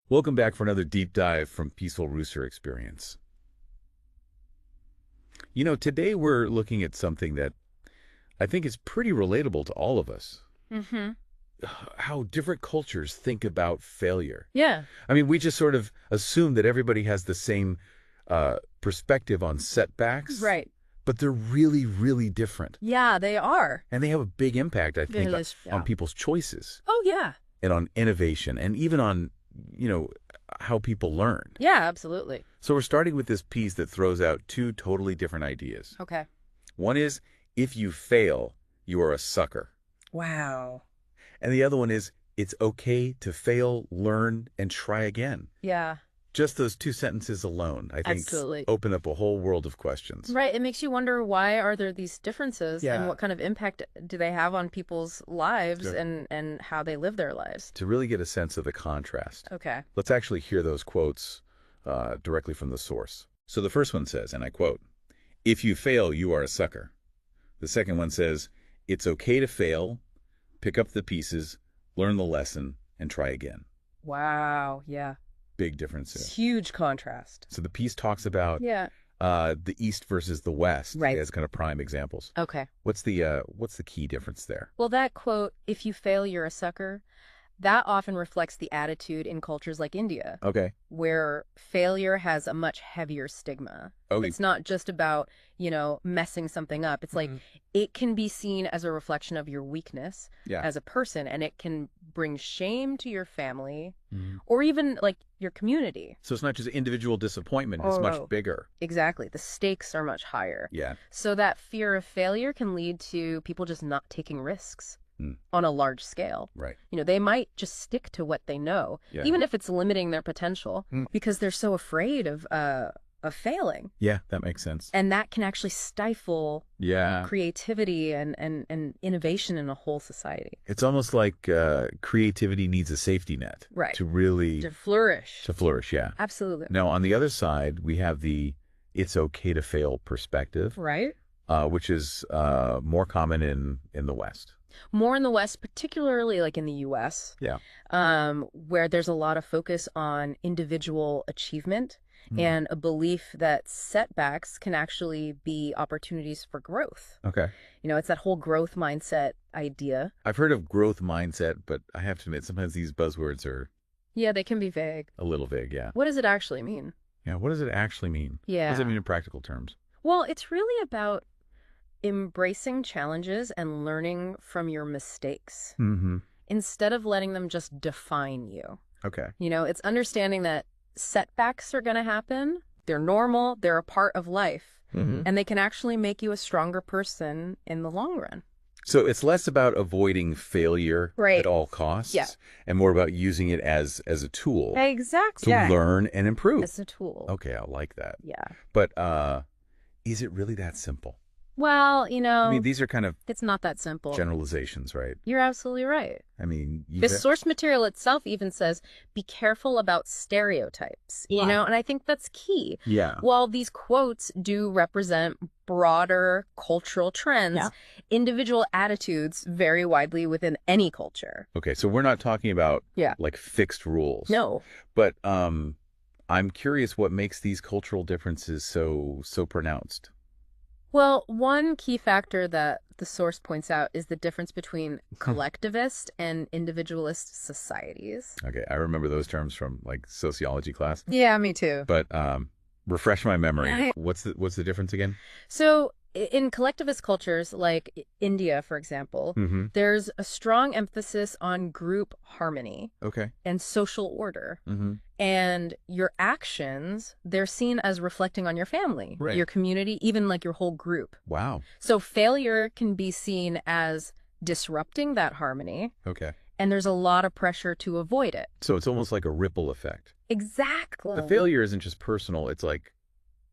Welcome back for another deep dive from Peaceful Rooster Experience. Today we're looking at something that I think is pretty relatable to all of us. Mm-hmm. How different cultures think about failure. Yeah. I mean, we just sort of assume that everybody has the same perspective on setbacks, Right. but they're really, really different. Yeah, they are. And they have a big impact, I think, Yeah. on people's choices Oh, yeah. and on innovation and even on, how people learn. Yeah, absolutely. So we're starting with this piece that throws out two totally different ideas. Okay. One is, if you fail, you are a sucker. Wow. And the other one is, it's okay to fail, learn, and try again. Yeah. Just those two sentences alone, I think, Absolutely. open up a whole world of questions. Right. It makes you wonder, why are there these differences Yeah. and what kind of impact do they have on people's lives Sure. and how they live their lives? To really get a sense of the contrast, Okay. let's actually hear those quotes directly from the source. So the first one says, and I quote, "If you fail, you are a sucker." The second one says, "It's okay to fail, pick up the pieces, learn the lesson, and try again." Wow. Yeah. Big difference It's there. huge contrast. So the piece talks about Yeah. the East versus the West Right. as kind of prime examples. Okay. What's the key difference there? Well, that quote, "If you fail, you're a sucker," that often reflects the attitude in cultures like India, Okay. where failure has a much heavier stigma. Okay. It's not just about, messing something up. It's like it can be seen as a reflection of your weakness Yeah. as a person, and it can bring shame to your family Mhm. or even like your community. So it's not just individual disappointment, it's Oh, much no. bigger. Exactly. The stakes are much higher. Yeah. So that fear of failure can lead to people just not taking risks Mm. on a large scale. Right. They might just stick to what they know, Yeah. even if it's limiting their potential, Mm. because they're so afraid of failing. Yeah, that makes sense. And that can actually stifle Yeah. creativity and innovation in a whole society. It's almost like creativity needs a safety net Right. to really To flourish. to flourish. Yeah. Absolutely. Now, on the other side, we have the "it's okay to fail" perspective, Right? which is more common in the West. More in the West, particularly like in the US, Yeah. where there's a lot of focus on individual achievement Mm. and a belief that setbacks can actually be opportunities for growth. Okay. It's that whole growth mindset idea. I've heard of growth mindset, but I have to admit, sometimes these buzzwords are Yeah, they can be vague. a little vague. Yeah. What does it actually mean? Yeah. What does it actually mean? What does it Yeah. mean in practical terms? Well, it's really about embracing challenges and learning from your mistakes Mm-hmm. instead of letting them just define you. Okay. It's understanding that setbacks are going to happen. They're normal. They're a part of life. Mm-hmm. And they can actually make you a stronger person in the long run. So it's less about avoiding failure Right. at all costs, Yeah. and more about using it as a tool Exactly. to learn and improve. As a tool. Okay, I like that. Yeah. But is it really that simple? Well, I mean, these are kind of it's not that simple. generalizations, right? You're absolutely right. I mean, The source material itself even says, be careful about stereotypes, Wow. and I think that's key. Yeah. While these quotes do represent broader cultural trends, Yeah. individual attitudes vary widely within any culture. Okay, so we're not talking about Yeah. like fixed rules. No. But I'm curious what makes these cultural differences so pronounced. Well, one key factor that the source points out is the difference between collectivist and individualist societies. Okay, I remember those terms from like sociology class, Yeah, me too. but refresh my memory. I- What's the difference again? So in collectivist cultures like India, for example, Mm-hmm. there's a strong emphasis on group harmony Okay. and social order. Mm-hmm. And your actions, they're seen as reflecting on your family, Right. your community, even like your whole group. Wow. So failure can be seen as disrupting that harmony, Okay. and there's a lot of pressure to avoid it. So it's almost like a ripple effect. Exactly. The failure isn't just personal. It's like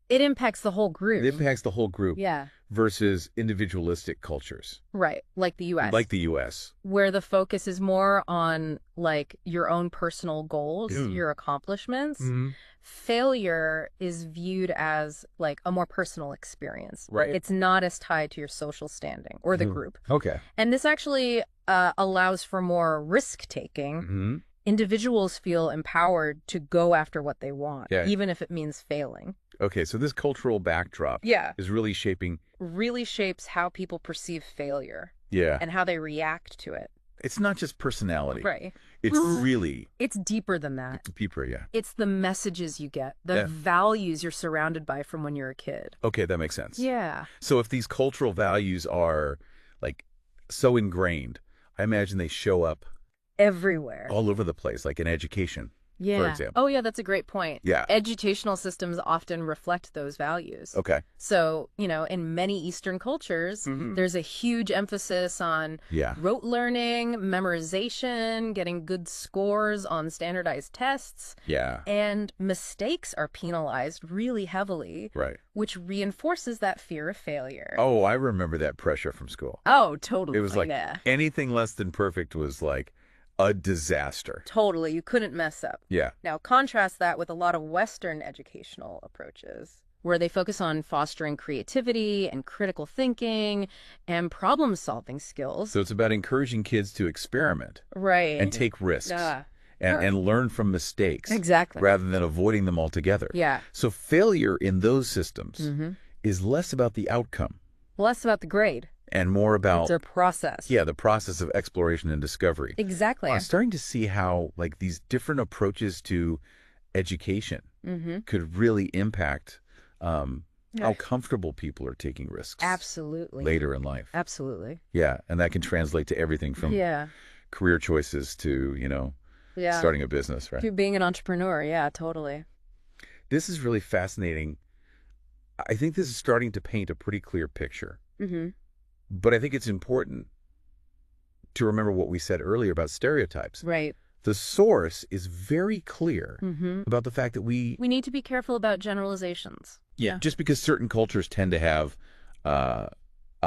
It impacts the whole group. it impacts the whole group Yeah, versus individualistic cultures right. Like the U.S. like the U.S. where the focus is more on like your own personal goals, Mm. your accomplishments. Mm-hmm. Failure is viewed as like a more personal experience. Right. It's not as tied to your social standing or the Mhm. group. Okay. And this actually allows for more risk taking Mm-hmm. individuals feel empowered to go after what they want, Yeah. even if it means failing. Okay, so this cultural backdrop Yeah. is really shaping. Really shapes how people perceive failure Yeah. and how they react to it. It's not just personality. Right. It's really It's deeper than that. deeper, yeah. It's the messages you get, the Yeah. values you're surrounded by from when you're a kid. Okay, that makes sense. Yeah. So if these cultural values are like so ingrained, I imagine they show up Everywhere. all over the place, like in education, Yeah. for example. Oh, yeah, that's a great point. Yeah. Educational systems often reflect those values. Okay. So, in many Eastern cultures, Mhm. there's a huge emphasis on Yeah. rote learning, memorization, getting good scores on standardized tests, Yeah. and mistakes are penalized really heavily, Right. which reinforces that fear of failure. Oh, I remember that pressure from school. Oh, totally. It was like yeah. anything less than perfect was like a disaster. Totally. You couldn't mess up. Yeah. Now, contrast that with a lot of Western educational approaches, where they focus on fostering creativity and critical thinking and problem-solving skills. So it's about encouraging kids to experiment Right. and take risks Yeah. and learn from mistakes Exactly. rather than avoiding them altogether. Yeah. So failure in those systems Mm-hmm. is less about the outcome Less about the grade. and more about It's a process. yeah, the process of exploration and discovery. Exactly. I'm starting to see how like these different approaches to education Mm-hmm. could really impact Yeah. how comfortable people are taking risks Absolutely. later in life. Absolutely. Yeah, and that can translate to everything from Yeah. career choices to, Yeah. starting a business, right? To being an entrepreneur. Yeah, totally. This is really fascinating. I think this is starting to paint a pretty clear picture. Mm-hmm. But I think it's important to remember what we said earlier about stereotypes. Right. The source is very clear Mm-hmm. about the fact that we We need to be careful about generalizations. Yeah. just because certain cultures tend to have a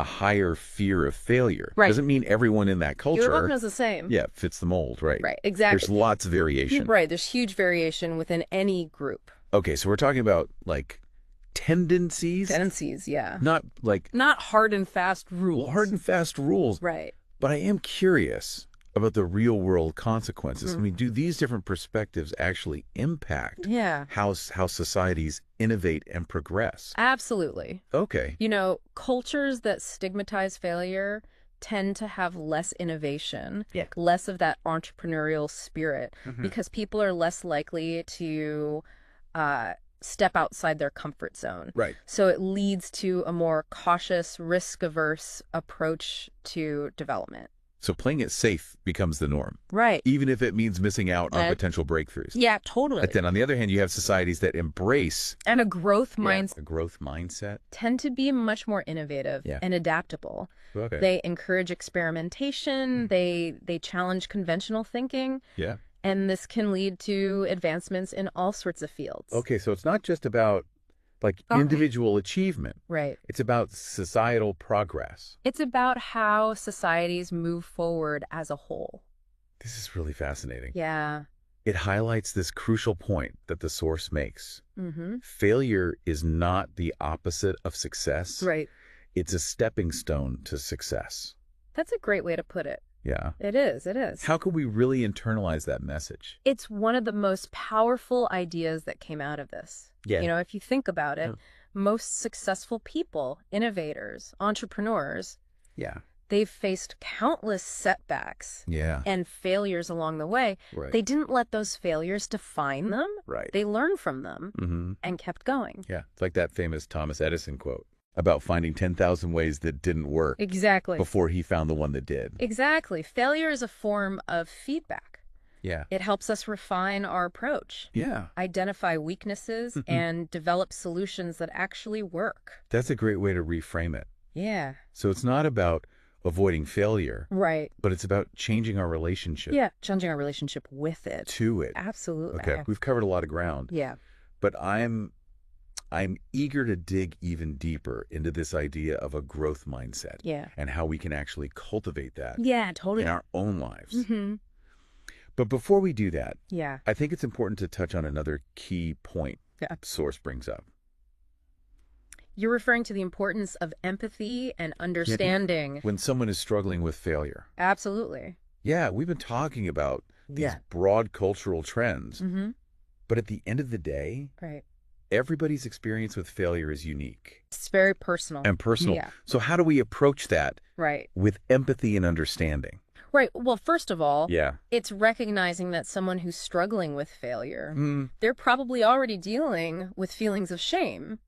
higher fear of failure Right. doesn't mean everyone in that culture Everyone's the same. fits the mold, right? Right. Exactly. There's lots of variation. Right. There's huge variation within any group. Okay, so we're talking about like tendencies, Tendencies, yeah. not like Not hard and fast rules. hard and fast rules. Right. But I am curious about the real world consequences. Mm. I mean, do these different perspectives actually impact Yeah. how societies innovate and progress? Absolutely. Okay. Cultures that stigmatize failure tend to have less innovation, Yeah. less of that entrepreneurial spirit, Mhm. because people are less likely to step outside their comfort zone. Right. So it leads to a more cautious, risk-averse approach to development. So playing it safe becomes the norm, Right. even if it means missing out on Right. potential breakthroughs. Yeah, totally. But then on the other hand, you have societies that embrace And a growth mindset a growth mindset. tend to be much more innovative Yeah. and adaptable. Okay. They encourage experimentation, they challenge conventional thinking, yeah. and this can lead to advancements in all sorts of fields. Okay, so it's not just about like Okay. individual achievement. Right. It's about societal progress. It's about how societies move forward as a whole. This is really fascinating. Yeah. It highlights this crucial point that the source makes. Mm-hmm. Failure is not the opposite of success. Right. It's a stepping stone to success. That's a great way to put it. Yeah. It is. It is. How could we really internalize that message? It's one of the most powerful ideas that came out of this. Yeah. If you think about it, Yeah. most successful people, innovators, entrepreneurs, Yeah. they've faced countless setbacks Yeah. and failures along the way. Right. They didn't let those failures define them. right. They learned from them Mm-hmm. and kept going. Yeah. It's like that famous Thomas Edison quote about finding 10,000 ways that didn't work Exactly. before he found the one that did. Exactly. Failure is a form of feedback. Yeah. It helps us refine our approach, Yeah. identify weaknesses, Mhm. and develop solutions that actually work. That's a great way to reframe it. Yeah. So it's not about avoiding failure, Right. but it's about changing our relationship Yeah. Changing our relationship with it. to it. Absolutely. Okay. We've covered a lot of ground, Yeah. but I'm eager to dig even deeper into this idea of a growth mindset Yeah. and how we can actually cultivate that Yeah, totally. in our own lives. Mm-hmm. But before we do that, Yeah. I think it's important to touch on another key point Yeah. Source brings up. You're referring to the importance of empathy and understanding. When someone is struggling with failure. Absolutely. Yeah, we've been talking about these broad cultural trends. Mm-hmm. But at the end of the day, Right. everybody's experience with failure is unique It's very personal. and personal. Yeah. So how do we approach that Right. with empathy and understanding? Right. Well, first of all, Yeah. it's recognizing that someone who's struggling with failure, Mm. they're probably already dealing with feelings of shame,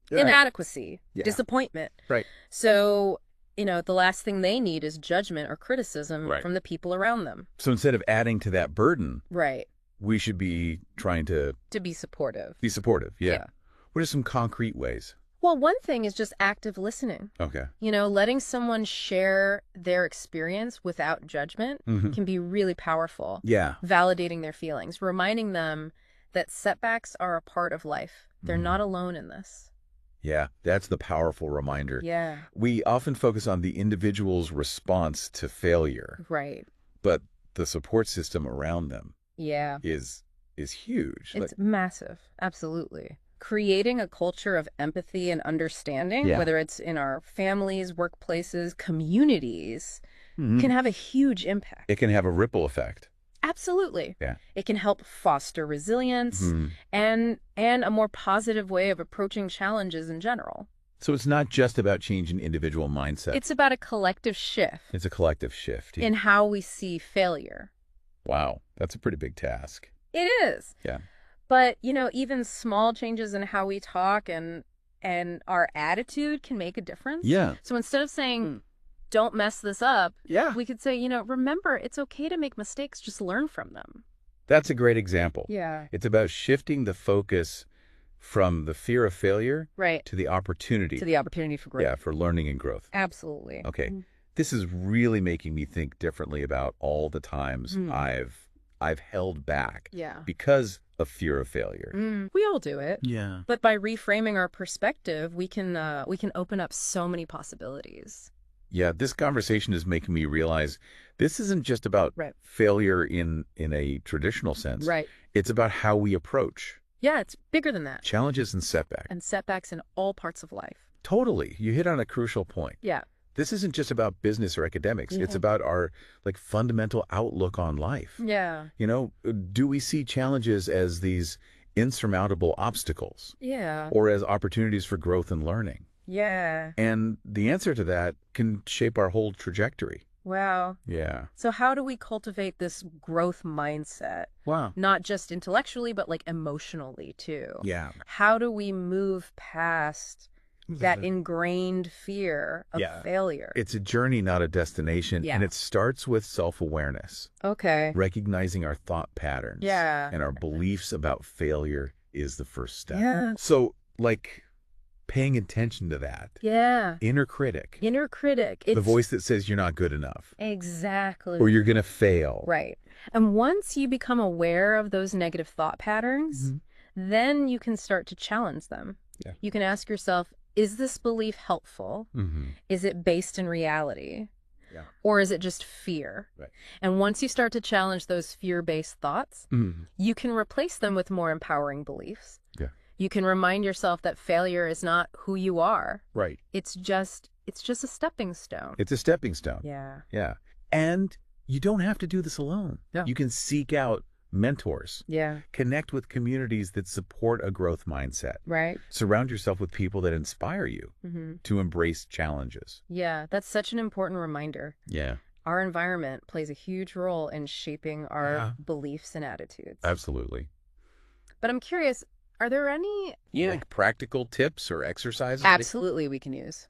Yeah. inadequacy, Yeah. disappointment. Right. So, the last thing they need is judgment or criticism Right. from the people around them. So instead of adding to that burden, Right. we should be trying to To be supportive. be supportive. Yeah. Yeah. What are some concrete ways? Well, one thing is just active listening. Okay. Letting someone share their experience without judgment Mhm. can be really powerful. Yeah. Validating their feelings, reminding them that setbacks are a part of life. They're Mhm. not alone in this. Yeah. That's the powerful reminder. Yeah, We often focus on the individual's response to failure, right. but the support system around them Yeah, is huge. it's massive. Absolutely. Creating a culture of empathy and understanding, Yeah. whether it's in our families, workplaces, communities, Mhm. can have a huge impact. It can have a ripple effect. Absolutely. Yeah. It can help foster resilience Mhm. and a more positive way of approaching challenges in general. So it's not just about changing individual mindset. It's about a collective shift It's a collective shift. in how we see failure. Wow. That's a pretty big task. It is. Yeah. But, even small changes in how we talk and our attitude can make a difference. Yeah. So instead of saying, don't mess this up, Yeah. we could say, remember, it's okay to make mistakes, just learn from them. That's a great example. Yeah. It's about shifting the focus from the fear of failure Right. to the opportunity. To the opportunity for growth. Yeah, for learning and growth. Absolutely. Okay. This is really making me think differently about all the times I've held back Yeah. because of fear of failure. We all do it. Yeah. But by reframing our perspective, we can open up so many possibilities. Yeah, this conversation is making me realize this isn't just about Right. failure in a traditional sense. Right. It's about how we approach Yeah, it's bigger than that. challenges and setbacks. And setbacks in all parts of life. Totally. You hit on a crucial point. Yeah. This isn't just about business or academics. It's Mhm. about our fundamental outlook on life. Yeah. Do we see challenges as these insurmountable obstacles Yeah. or as opportunities for growth and learning? Yeah. And the answer to that can shape our whole trajectory. Wow. Yeah. So how do we cultivate this growth mindset? Wow. Not just intellectually, but emotionally too. Yeah. How do we move past that ingrained fear of Yeah. failure? It's a journey, not a destination. Yeah. And it starts with self-awareness, Okay. recognizing our thought patterns. Yeah. And our beliefs about failure is the first step. Yeah. So, paying attention to that. Yeah. Inner critic. Inner critic. The voice that says you're not good enough. Exactly. Or you're going to fail. Right. And once you become aware of those negative thought patterns, then you can start to challenge them. Yeah. You can ask yourself, is this belief helpful? Mm-hmm. Is it based in reality? Yeah. Or is it just fear? Right. And once you start to challenge those fear-based thoughts, Mm-hmm. you can replace them with more empowering beliefs. Yeah. You can remind yourself that failure is not who you are. Right. It's just a stepping stone. It's a stepping stone. Yeah. Yeah. And you don't have to do this alone. No. You can seek out mentors. Yeah. Connect with communities that support a growth mindset. Right. Surround yourself with people that inspire you Mm-hmm. to embrace challenges. Yeah. That's such an important reminder. Yeah. Our environment plays a huge role in shaping our Yeah. beliefs and attitudes. Absolutely. But I'm curious, are there any Practical tips or exercises? absolutely we can use?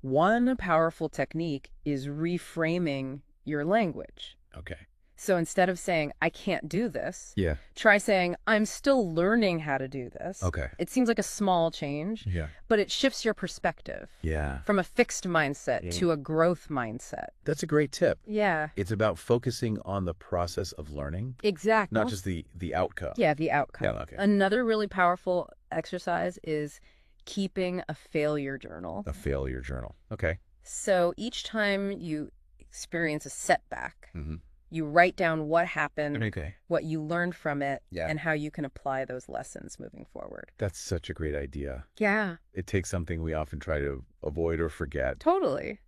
One powerful technique is reframing your language. Okay. So instead of saying, I can't do this, Yeah. try saying, I'm still learning how to do this. Okay. It seems like a small change, Yeah. but it shifts your perspective Yeah. from a fixed mindset Yeah. to a growth mindset. That's a great tip. Yeah, It's about focusing on the process of learning, exactly. not just the outcome. Yeah, the outcome. Yeah, okay. Another really powerful exercise is keeping a failure journal. A failure journal. Okay. So each time you experience a setback, Mhm. you write down what happened, Okay. what you learned from it, Yeah. and how you can apply those lessons moving forward. That's such a great idea. Yeah, It takes something we often try to avoid or forget. totally.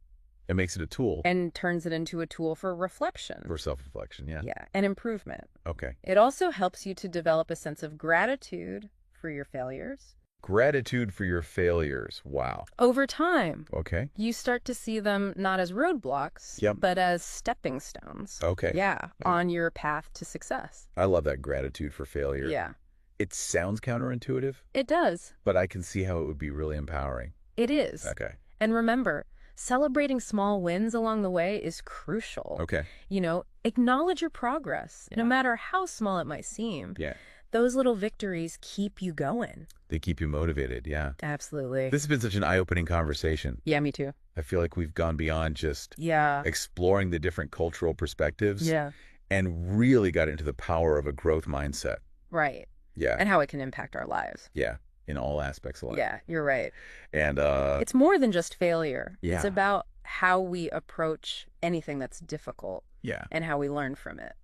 It makes it a tool and turns it into a tool for reflection. for self-reflection, yeah. Yeah, and improvement. Okay. It also helps you to develop a sense of gratitude for your failures. Gratitude for your failures. Wow. Over time, Okay. you start to see them not as roadblocks, Yep. but as stepping stones. Okay. Yeah, on your path to success. I love that gratitude for failure. Yeah, It sounds counterintuitive, it does. but I can see how it would be really empowering. It is. Okay. And remember, celebrating small wins along the way is crucial. Okay. You know, acknowledge your progress, no Yeah. matter how small it might seem. Yeah. Those little victories keep you going. They keep you motivated. Yeah. Absolutely. This has been such an eye-opening conversation. Yeah, me too. I feel like we've gone beyond just Yeah. exploring the different cultural perspectives Yeah. and really got into the power of a growth mindset. Right. Yeah. And how it can impact our lives. Yeah. In all aspects of life. Yeah, you're right. And It's more than just failure. Yeah. It's about how we approach anything that's difficult yeah. and how we learn from it.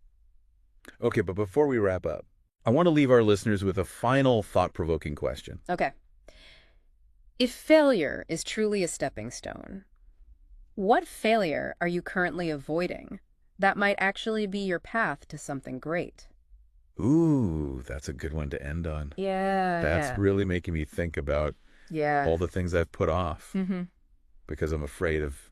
Okay, but before we wrap up, I want to leave our listeners with a final thought-provoking question. Okay. If failure is truly a stepping stone, what failure are you currently avoiding that might actually be your path to something great? Ooh, that's a good one to end on. Yeah. That's really making me think about Yeah. all the things I've put off Mm-hmm. because I'm afraid of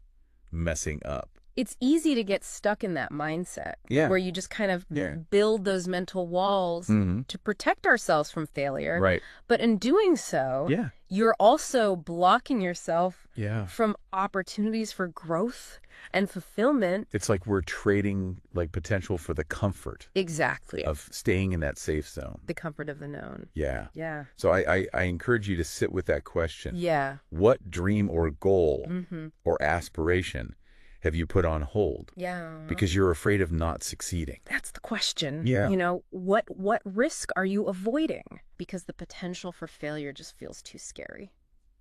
messing up. It's easy to get stuck in that mindset Yeah. where you just kind of Yeah. build those mental walls Mm-hmm. to protect ourselves from failure. Right. But in doing so, Yeah. you're also blocking yourself Yeah. from opportunities for growth and fulfillment. It's like we're trading like potential for the comfort Exactly. of staying in that safe zone. The comfort of the known. Yeah. Yeah. So I encourage you to sit with that question. Yeah. What dream or goal Mm-hmm. or aspiration have you put on hold Yeah. because you're afraid of not succeeding? That's the question. Yeah. You know, what risk are you avoiding? Because the potential for failure just feels too scary.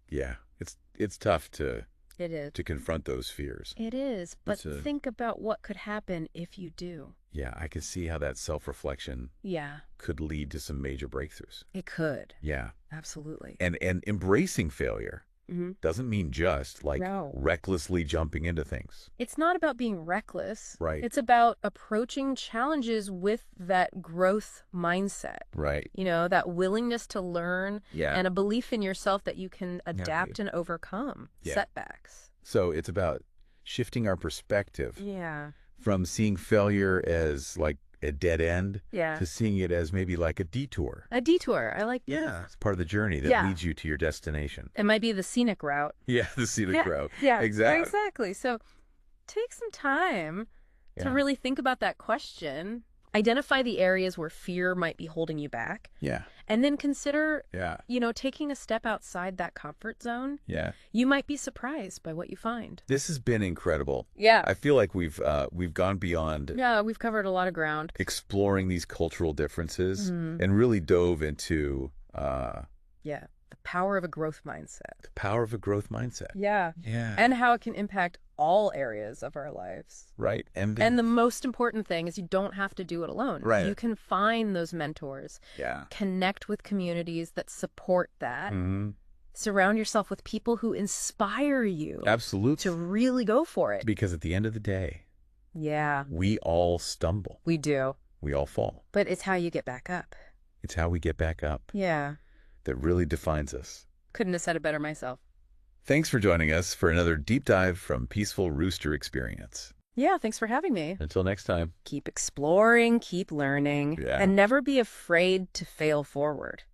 Yeah. It's tough to It is. confront those fears. It is. But It's a- think about what could happen if you do. Yeah, I can see how that self-reflection Yeah. could lead to some major breakthroughs. It could. Yeah. Absolutely. And embracing failure Mm-hmm. doesn't mean just like No. recklessly jumping into things. It's not about being reckless. Right. It's about approaching challenges with that growth mindset. Right. You know, that willingness to learn Yeah. and a belief in yourself that you can adapt and overcome Yeah. setbacks. So it's about shifting our perspective Yeah. from seeing failure as like a dead end Yeah. to seeing it as maybe like a detour. A detour. I like Yeah. It's part of the journey that Yeah. leads you to your destination. it might be the scenic route. Yeah, the scenic Yeah. route. Yeah. Exactly. Exactly. So take some time to Yeah. really think about that question. Identify the areas where fear might be holding you back. Yeah. And then consider, Yeah. taking a step outside that comfort zone. Yeah. You might be surprised by what you find. This has been incredible. Yeah. I feel like we've gone beyond Yeah, we've covered a lot of ground. exploring these cultural differences Mhm. and really dove into Yeah. The power of a growth mindset. the power of a growth mindset. Yeah. Yeah. And how it can impact all areas of our lives. right. And And the most important thing is you don't have to do it alone. Right. You can find those mentors, yeah. connect with communities that support that, Hmm. surround yourself with people who inspire you Absolutely. to really go for it. Because at the end of the day, Yeah, we all stumble. we do. We all fall. But it's how you get back up. It's how we get back up Yeah. that really defines us. Couldn't have said it better myself. Thanks for joining us for another deep dive from Peaceful Rooster Experience. Yeah, thanks for having me. Until next time. Keep exploring, keep learning, Yeah. and never be afraid to fail forward.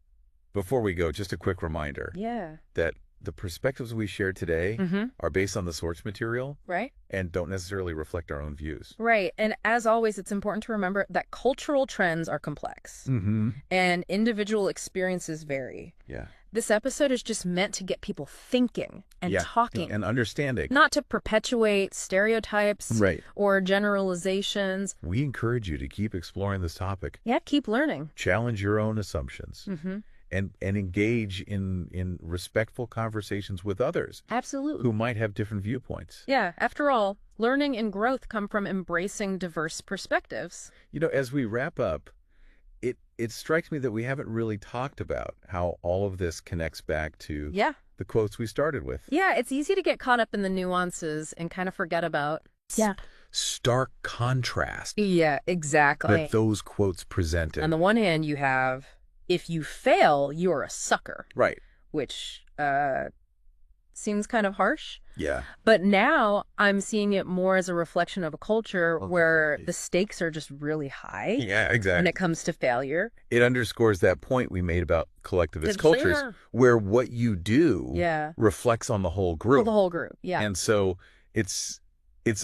Before we go, just a quick reminder Yeah. that the perspectives we shared today Mm-hmm. are based on the source material Right? and don't necessarily reflect our own views. Right. And as always, it's important to remember that cultural trends are complex Mm-hmm. and individual experiences vary. Yeah. This episode is just meant to get people thinking and Yeah. talking, And understanding. not to perpetuate stereotypes Right. or generalizations. We encourage you to keep exploring this topic. Yeah, keep learning. Challenge your own assumptions Mm-hmm. and engage in respectful conversations with others Absolutely. who might have different viewpoints. Yeah, after all, learning and growth come from embracing diverse perspectives. You know, as we wrap up, it strikes me that we haven't really talked about how all of this connects back to Yeah. the quotes we started with. Yeah, it's easy to get caught up in the nuances and kind of forget about. Yeah. Stark contrast Yeah, exactly. that those quotes presented. On the one hand, you have, if you fail, you're a sucker, Right. which seems kind of harsh. Yeah. But now I'm seeing it more as a reflection of a culture where the stakes are just really high Yeah, when exactly. it comes to failure. It underscores that point we made about collectivist The cultures, clear- where what you do Yeah. reflects on the whole For group. the whole group. Yeah. And so it's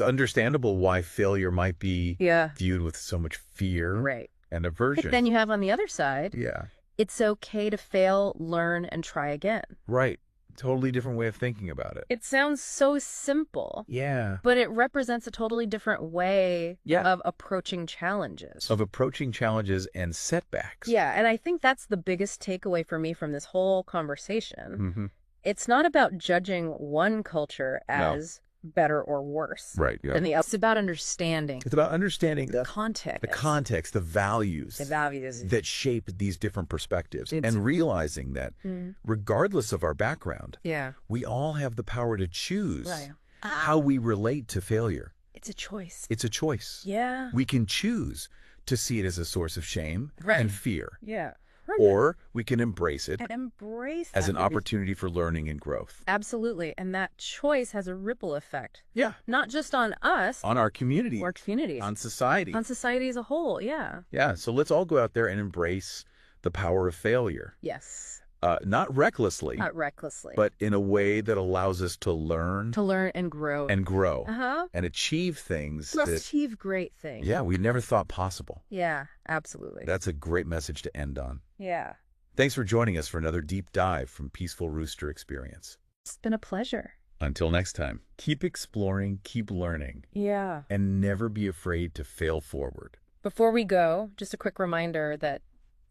understandable why failure might be Yeah. viewed with so much fear Right. and aversion. But then you have on the other side, Yeah. it's okay to fail, learn, and try again. Right. Totally different way of thinking about it. It sounds so simple, Yeah. but it represents a totally different way Yeah. of approaching challenges. Of approaching challenges and setbacks. Yeah, and I think that's the biggest takeaway for me from this whole conversation. Mm-hmm. It's not about judging one culture as better or worse Right. Yeah. than the other. It's about understanding It's about understanding the context, the values the values. that shape these different perspectives, It's- and realizing that Mm. regardless of our background, Yeah. we all have the power to choose Right. how we relate to failure. It's a choice. It's a choice. Yeah. We can choose to see it as a source of shame Right. and fear, Yeah. or we can embrace it And embrace as that. an opportunity for learning and growth. Absolutely. And that choice has a ripple effect, Yeah. not just on us, On our community, or communities, on society. on society as a whole. Yeah. Yeah. So let's all go out there and embrace the power of failure. Yes. Not recklessly, Not recklessly. but in a way that allows us to learn to learn and grow. and grow Uh-huh. and achieve things Let's that, achieve great things. yeah, we never thought possible. Yeah, absolutely. That's a great message to end on. Yeah. Thanks for joining us for another deep dive from Peaceful Rooster Experience. It's been a pleasure. Until next time, keep exploring, keep learning, Yeah. and never be afraid to fail forward. Before we go, just a quick reminder that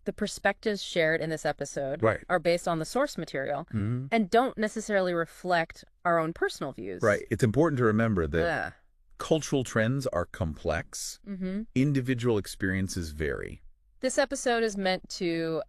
the perspectives shared in this episode Right. are based on the source material Mm-hmm. and don't necessarily reflect our own personal views. Right. It's important to remember that Yeah. cultural trends are complex. Mm-hmm. Individual experiences vary. This episode is meant to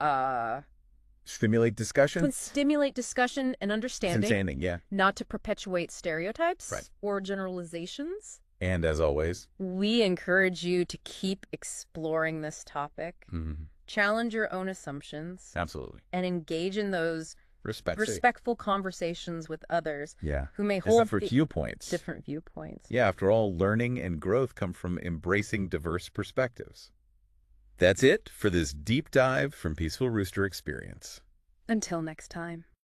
Stimulate discussion? stimulate discussion and understanding, Yeah. not to perpetuate stereotypes Right. or generalizations. And as always, We encourage you to keep exploring this topic, mhm, challenge your own assumptions, absolutely. and engage in those respectful conversations with others Yeah. who may As hold different viewpoints. different viewpoints. Yeah, after all, learning and growth come from embracing diverse perspectives. That's it for this deep dive from Peaceful Rooster Experience. Until next time.